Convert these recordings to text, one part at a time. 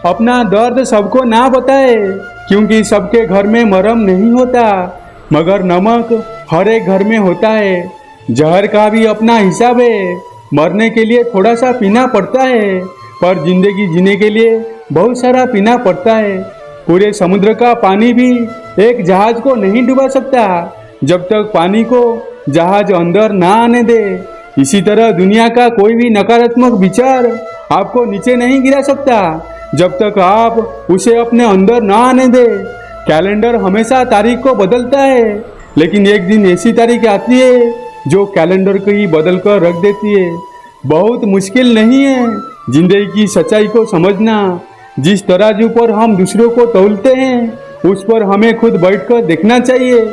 अपना दर्द सबको ना बताए, क्योंकि सबके घर में मरहम नहीं होता, मगर नमक हर एक घर में होता है। जहर का भी अपना हिसाब है, मरने के लिए थोड़ा सा पीना पड़ता है, पर जिंदगी जीने के लिए बहुत सारा पीना पड़ता है। पूरे समुद्र का पानी भी एक जहाज को नहीं डुबा सकता जब तक पानी को जहाज अंदर ना आने दे। इसी तरह दुनिया का कोई भी नकारात्मक विचार आपको नीचे नहीं गिरा सकता जब तक आप उसे अपने अंदर ना आने दे। कैलेंडर हमेशा तारीख को बदलता है, लेकिन एक दिन ऐसी तारीख आती है जो कैलेंडर को ही बदल कर रख देती है। बहुत मुश्किल नहीं है जिंदगी की सच्चाई को समझना। जिस तराजू पर हम दूसरों को तौलते हैं उस पर हमें खुद बैठकर देखना चाहिए।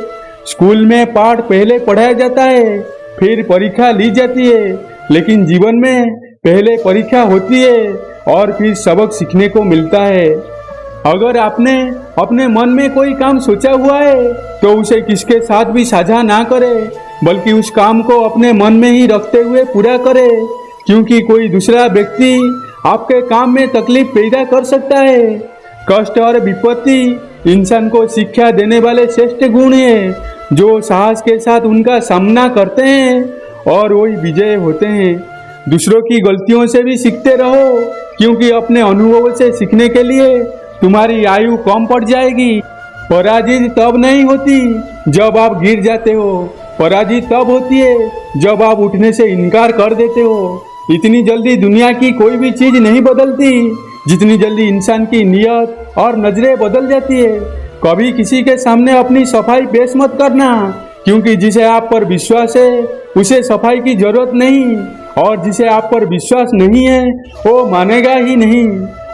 स्कूल में पाठ पहले पढ़ाया जाता है, फिर परीक्षा ली जाती है, लेकिन जीवन में पहले परीक्षा होती है और फिर सबक सीखने को मिलता है। अगर आपने अपने मन में कोई काम सोचा हुआ है तो उसे किसके साथ भी साझा ना करे, बल्कि उस काम को अपने मन में ही रखते हुए पूरा करे, क्योंकि कोई दूसरा व्यक्ति आपके काम में तकलीफ पैदा कर सकता है। कष्ट और विपत्ति इंसान को शिक्षा देने वाले श्रेष्ठ गुण हैं जो साहस के साथ उनका सामना करते हैं और वही विजय होते हैं। दूसरों की गलतियों से भी सीखते रहो, क्योंकि अपने अनुभवों से सीखने के लिए तुम्हारी आयु कम पड़ जाएगी। पराजित तब नहीं होती जब आप गिर जाते हो, पराजित तब होती है जब आप उठने से इनकार कर देते हो। इतनी जल्दी दुनिया की कोई भी चीज नहीं बदलती जितनी जल्दी इंसान की नियत और नजरें बदल जाती है। कभी किसी के सामने अपनी सफाई पेश मत करना, क्योंकि जिसे आप पर विश्वास है उसे सफाई की जरूरत नहीं, और जिसे आप पर विश्वास नहीं है वो मानेगा ही नहीं।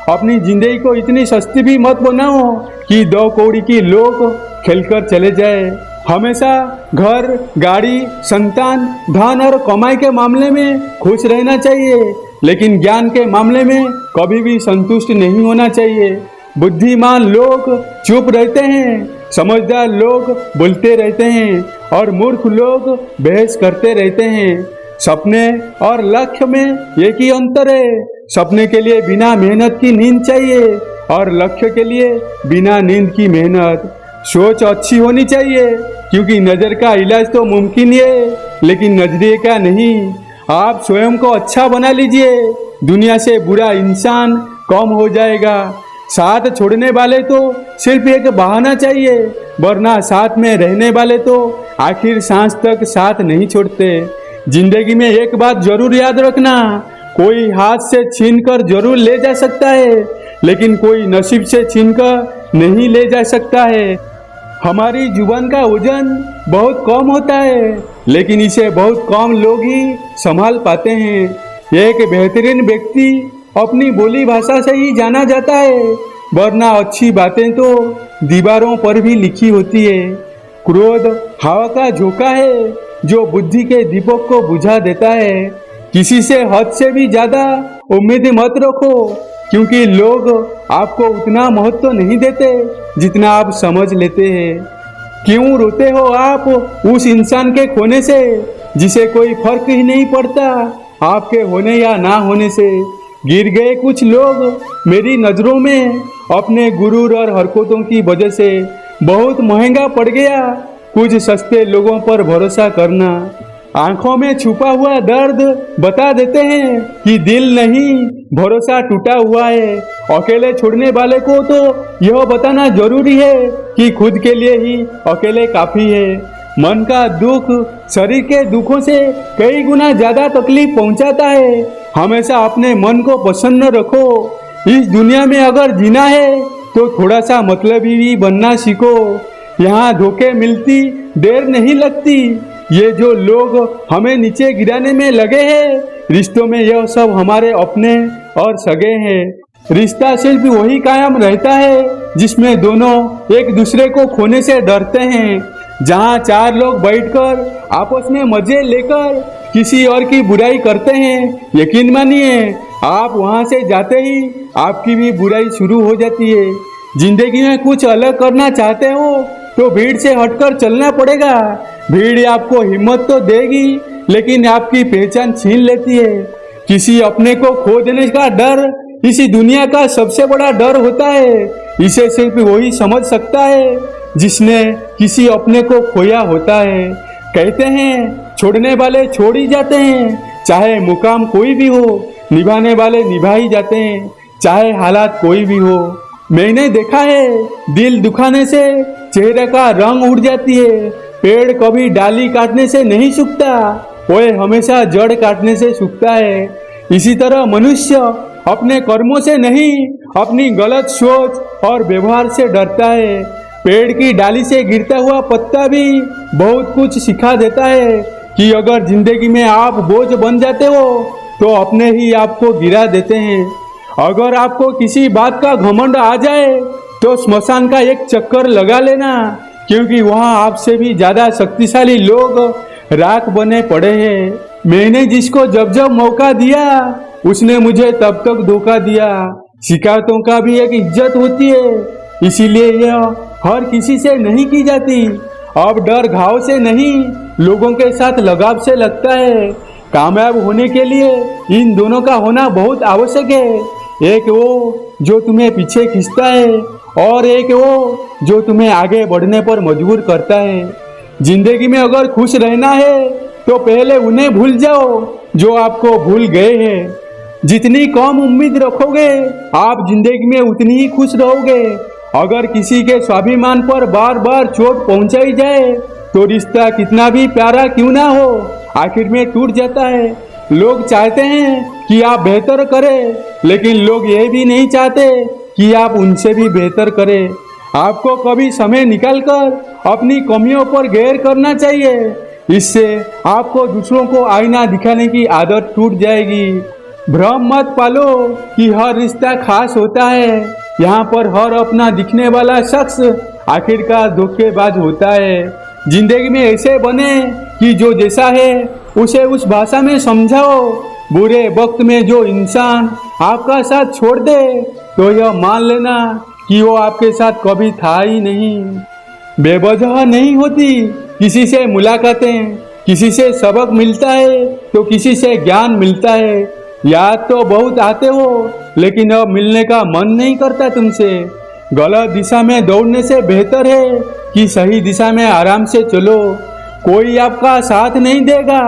अपनी जिंदगी को इतनी सस्ती भी मत बनाओ कि 2 कौड़ी की लोग खेलकर चले जाए। हमेशा घर, गाड़ी, संतान, धन और कमाई के मामले में खुश रहना चाहिए, लेकिन ज्ञान के मामले में कभी भी संतुष्ट नहीं होना चाहिए। बुद्धिमान लोग चुप रहते हैं, समझदार लोग बोलते रहते हैं और मूर्ख लोग बहस करते रहते हैं। सपने और लक्ष्य में एक ही अंतर है। सपने के लिए बिना मेहनत की नींद चाहिए और लक्ष्य के लिए बिना नींद की मेहनत। सोच अच्छी होनी चाहिए, क्योंकि नजर का इलाज तो मुमकिन है, लेकिन नजरिए का नहीं। आप स्वयं को अच्छा बना लीजिए, दुनिया से बुरा इंसान कम हो जाएगा। साथ छोड़ने वाले तो सिर्फ एक बहाना चाहिए, वरना साथ में रहने वाले तो आखिर सांस तक साथ नहीं छोड़ते। जिंदगी में एक बात जरूर याद रखना, कोई हाथ से छीन कर जरूर ले जा सकता है, लेकिन कोई नसीब से छीन कर नहीं ले जा सकता है। हमारी जुबान का वजन बहुत कम होता है, लेकिन इसे बहुत कम लोग ही संभाल पाते हैं। एक बेहतरीन व्यक्ति अपनी बोली भाषा से ही जाना जाता है, वरना अच्छी बातें तो दीवारों पर भी लिखी होती है। क्रोध हवा का झोंका है जो बुद्धि के दीपक को बुझा देता है। किसी से हद से भी ज्यादा उम्मीद मत रखो, क्योंकि लोग आपको उतना महत्व नहीं देते जितना आप समझ लेते हैं। क्यों रोते हो आप उस इंसान के खोने से जिसे कोई फर्क ही नहीं पड़ता आपके होने या ना होने से। गिर गए कुछ लोग मेरी नज़रों में अपने गुरूर और हरकतों की वजह से। बहुत महंगा पड़ गया कुछ सस्ते लोगों पर भरोसा करना। आंखों में छुपा हुआ दर्द बता देते हैं कि दिल नहीं, भरोसा टूटा हुआ है। अकेले छोड़ने वाले को तो यह बताना जरूरी है कि खुद के लिए ही अकेले काफी है। मन का दुख शरीर के दुखों से कई गुना ज्यादा तकलीफ पहुंचाता है। हमेशा अपने मन को प्रसन्न रखो। इस दुनिया में अगर जीना है तो थोड़ा सा मतलबी भी बनना सीखो। यहाँ धोखे मिलती देर नहीं लगती। ये जो लोग हमें नीचे गिराने में लगे हैं, रिश्तों में यह सब हमारे अपने और सगे हैं। रिश्ता सिर्फ वही कायम रहता है जिसमें दोनों एक दूसरे को खोने से डरते हैं। जहाँ 4 लोग बैठकर आपस में मजे लेकर किसी और की बुराई करते हैं, यकीन मानिए आप वहाँ से जाते ही आपकी भी बुराई शुरू हो जाती है। जिंदगी में कुछ अलग करना चाहते हो तो भीड़ से हटकर चलना पड़ेगा। भीड़ आपको हिम्मत तो देगी, लेकिन आपकी पहचान छीन लेती है। किसी अपने को खो देने का डर इसी दुनिया का सबसे बड़ा डर होता है। इसे सिर्फ वही समझ सकता है जिसने किसी अपने को खोया होता है। कहते हैं छोड़ने वाले छोड़ ही जाते हैं, चाहे मुकाम कोई भी हो। निभाने वाले निभा ही जाते हैं, चाहे हालात कोई भी हो। मैंने देखा है दिल दुखाने से चेहरे का रंग उड़ जाती है। पेड़ कभी डाली काटने से नहीं सूखता, वह हमेशा जड़ काटने से सूखता है। इसी तरह मनुष्य अपने कर्मों से नहीं, अपनी गलत सोच और व्यवहार से डरता है। पेड़ की डाली से गिरता हुआ पत्ता भी बहुत कुछ सिखा देता है कि अगर जिंदगी में आप बोझ बन जाते हो तो अपने ही आपको गिरा देते हैं। अगर आपको किसी बात का घमंड आ जाए तो स्मशान का एक चक्कर लगा लेना, क्योंकि वहाँ आपसे भी ज्यादा शक्तिशाली लोग राख बने पड़े हैं। मैंने जिसको जब जब मौका दिया उसने मुझे तब तक धोखा दिया। शिकायतों का भी एक इज्जत होती है, इसीलिए यह हर किसी से नहीं की जाती। अब डर घाव से नहीं, लोगों के साथ लगाव से लगता है। कामयाब होने के लिए इन दोनों का होना बहुत आवश्यक है। एक वो जो तुम्हें पीछे खींचता है और एक वो जो तुम्हें आगे बढ़ने पर मजबूर करता है। जिंदगी में अगर खुश रहना है तो पहले उन्हें भूल जाओ जो आपको भूल गए हैं। जितनी कम उम्मीद रखोगे आप जिंदगी में उतनी ही खुश रहोगे। अगर किसी के स्वाभिमान पर बार बार चोट पहुंचाई जाए तो रिश्ता कितना भी प्यारा क्यों ना हो आखिर में टूट जाता है। लोग चाहते हैं कि आप बेहतर करें, लेकिन लोग ये भी नहीं चाहते कि आप उनसे भी बेहतर करें। आपको कभी समय निकालकर अपनी कमियों पर गौर करना चाहिए, इससे आपको दूसरों को आईना दिखाने की आदत टूट जाएगी। भ्रम मत पालो कि हर रिश्ता खास होता है। यहाँ पर हर अपना दिखने वाला शख्स आखिरकार धोखेबाज होता है। जिंदगी में ऐसे बने कि जो जैसा है उसे उस भाषा में समझाओ। बुरे वक्त में जो इंसान आपका साथ छोड़ दे तो यह मान लेना कि वो आपके साथ कभी था ही नहीं। बेवजह नहीं होती किसी से मुलाकातें, किसी से सबक मिलता है तो किसी से ज्ञान मिलता है। याद तो बहुत आते हो लेकिन अब मिलने का मन नहीं करता तुमसे। गलत दिशा में दौड़ने से बेहतर है कि सही दिशा में आराम से चलो। कोई आपका साथ नहीं देगा,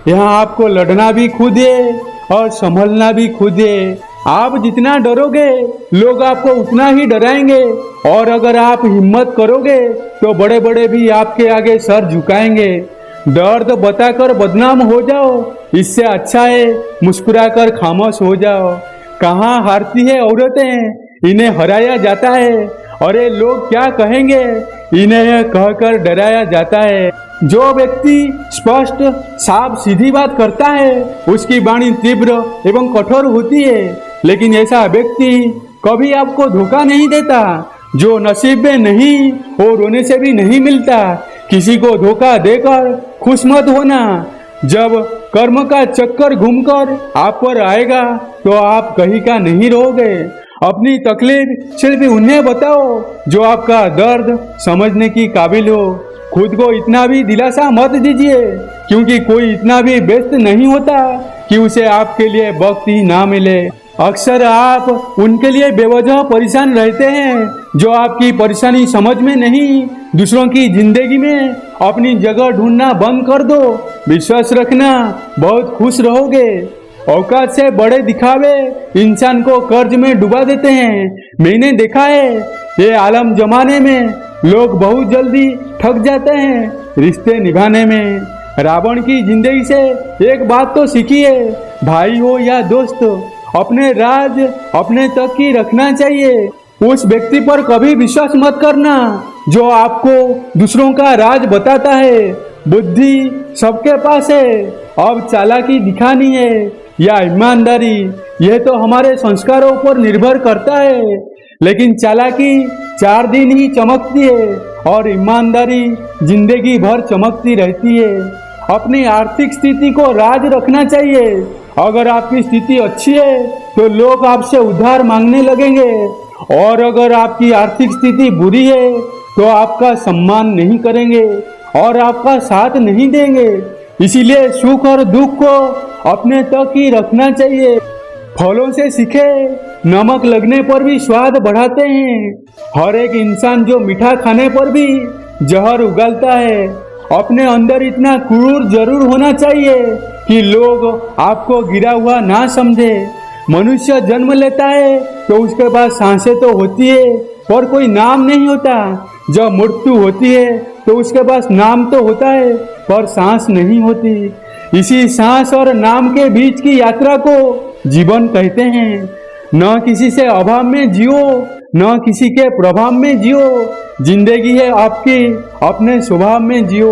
यहाँ आपको लड़ना भी खुद है और संभलना भी खुद है। आप जितना डरोगे लोग आपको उतना ही डराएंगे, और अगर आप हिम्मत करोगे तो बड़े बड़े भी आपके आगे सर झुकाएंगे। दर्द बताकर बदनाम हो जाओ, इससे अच्छा है मुस्कुराकर खामोश हो जाओ। कहाँ हारती है औरतें, इन्हें हराया जाता है। अरे लोग क्या कहेंगे, इन्हें कहकर डराया जाता है। जो व्यक्ति स्पष्ट साफ सीधी बात करता है उसकी वाणी तीव्र एवं कठोर होती है, लेकिन ऐसा व्यक्ति कभी आपको धोखा नहीं देता। जो नसीब में नहीं वो रोने से भी नहीं मिलता। किसी को धोखा देकर खुश मत होना। जब कर्म का चक्कर घूमकर आप पर आएगा तो आप कहीं का नहीं रहोगे। अपनी तकलीफ सिर्फ उन्हें बताओ जो आपका दर्द समझने की काबिल हो। खुद को इतना भी दिलासा मत दीजिए, क्योंकि कोई इतना भी व्यस्त नहीं होता कि उसे आपके लिए वक्त ही ना मिले। अक्सर आप उनके लिए बेवजह परेशान रहते हैं जो आपकी परेशानी समझ में नहीं। दूसरों की जिंदगी में अपनी जगह ढूंढना बंद कर दो। विश्वास रखना, बहुत खुश रहोगे। औकात से बड़े दिखावे इंसान को कर्ज में डुबा देते हैं। मैंने देखा है ये आलम जमाने में लोग बहुत जल्दी थक जाते हैं रिश्ते निभाने में। रावण की जिंदगी से एक बात तो सीखिए, भाई हो या दोस्त, अपने राज अपने तक ही रखना चाहिए। उस व्यक्ति पर कभी विश्वास मत करना जो आपको दूसरों का राज बताता है। बुद्धि सबके पास है, अब चालाकी दिखानी है या ईमानदारी, यह तो हमारे संस्कारों पर निर्भर करता है। लेकिन चालाकी 4 दिन ही चमकती है और ईमानदारी जिंदगी भर चमकती रहती है। अपनी आर्थिक स्थिति को राज रखना चाहिए। अगर आपकी स्थिति अच्छी है तो लोग आपसे उधार मांगने लगेंगे, और अगर आपकी आर्थिक स्थिति बुरी है तो आपका सम्मान नहीं करेंगे और आपका साथ नहीं देंगे। इसीलिए सुख और दुख को अपने तक ही रखना चाहिए। फलों से सीखे, नमक लगने पर भी स्वाद बढ़ाते हैं। हर एक इंसान जो मीठा खाने पर भी जहर उगलता है। अपने अंदर इतना क्रूर जरूर होना चाहिए कि लोग आपको गिरा हुआ ना समझे। मनुष्य जन्म लेता है तो उसके बाद सांसें तो होती है पर कोई नाम नहीं होता। जब मृत्यु होती है तो उसके पास नाम तो होता है पर सांस नहीं होती। इसी सांस और नाम के बीच की यात्रा को जीवन कहते हैं। न किसी से अभाव में जियो, न किसी के प्रभाव में जियो। जिंदगी है आपकी, अपने स्वभाव में जियो।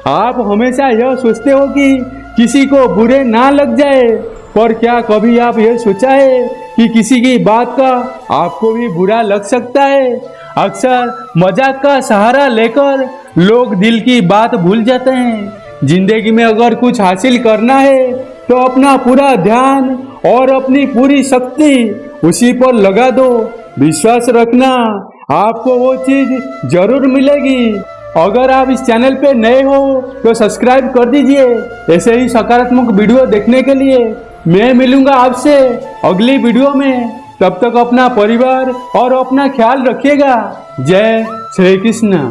आप हमेशा यह सोचते हो कि किसी को बुरे ना लग जाए, पर क्या कभी आप यह सोचा है कि किसी की बात का आपको भी बुरा लग सकता है। अक्सर मजाक का सहारा लेकर लोग दिल की बात भूल जाते हैं। जिंदगी में अगर कुछ हासिल करना है तो अपना पूरा ध्यान और अपनी पूरी शक्ति उसी पर लगा दो। विश्वास रखना, आपको वो चीज जरूर मिलेगी। अगर आप इस चैनल पे नए हो तो सब्सक्राइब कर दीजिए ऐसे ही सकारात्मक वीडियो देखने के लिए। मैं मिलूंगा आपसे अगली वीडियो में। तब तक अपना परिवार और अपना ख्याल रखिएगा। जय श्री कृष्ण।